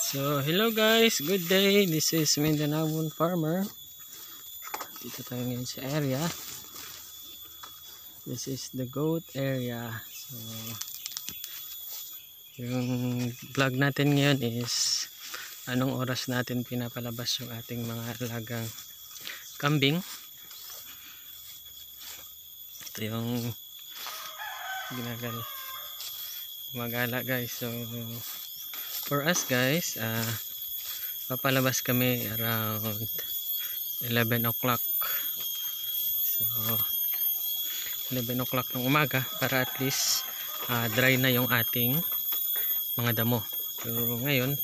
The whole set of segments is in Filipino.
So, hello guys, good day. This is Mindanaon Farmer. Dito tayo ngayon sa area. This is the goat area. So, yung vlog natin ngayon is anong oras natin pinapalabas yung ating mga alagang kambing. Ito yung gumagala guys. So, for us guys, papalabas kami around 11 o'clock. So 11 o'clock ng umaga para at least dry na yung ating mga damo. Pero ngayon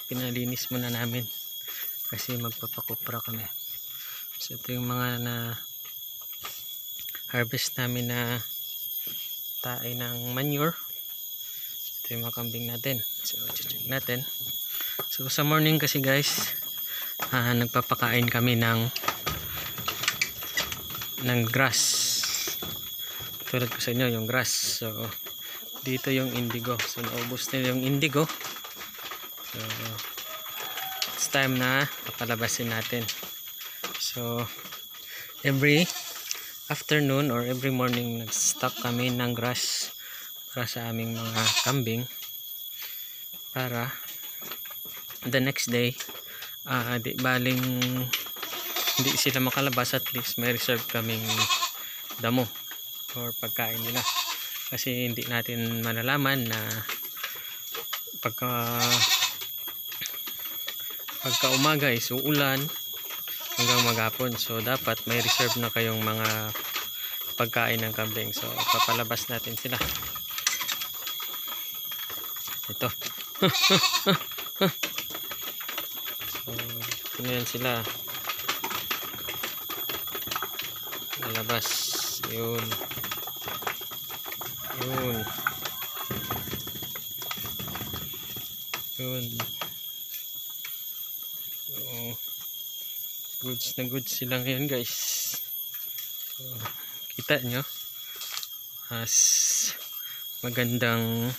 pinalinis muna namin kasi magpapakupra kami. So ito yung mga na harvest namin na tae ng manure. Ito yung mga kambing natin. So check natin. So sa morning kasi guys, nagpapakain kami ng grass. Tulad ko sa inyo yung grass. So dito yung indigo. So naubos nila yung indigo. So it's time na papalabasin natin. So every afternoon or every morning nag-stock kami ng grass para sa aming mga kambing para the next day di baling hindi sila makalabas, at least may reserve kaming damo or pagkain nila, kasi hindi natin malalaman na pagka umaga is uulan hanggang maghapon. So dapat may reserve na kayong mga pagkain ng kambing. So papalabas natin sila. Ito. So ito na yan sila. Lalabas. Yun. Yun. Yun. So goods na goods sila ngayon guys. So kita nyo as magandang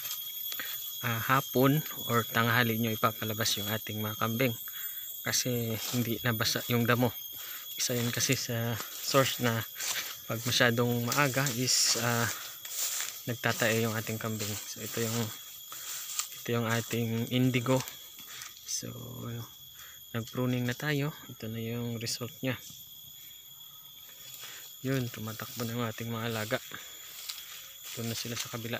hapon or tanghali nyo ipapalabas yung ating mga kambing kasi hindi nabasa yung damo. Isa yun kasi sa source na pag masyadong maaga is nagtatae yung ating kambing. So ito yung ating indigo. So nag-pruning na tayo. Ito na yung result nya. Yun, tumatakbo na yung ating mga alaga. Ito na sila sa kabila.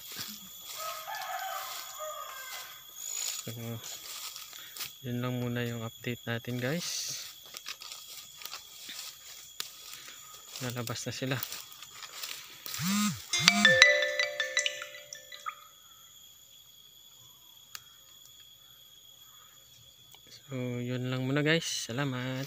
So yun lang muna yung update natin guys. Nalabas na sila. So yun lang muna guys. Salamat.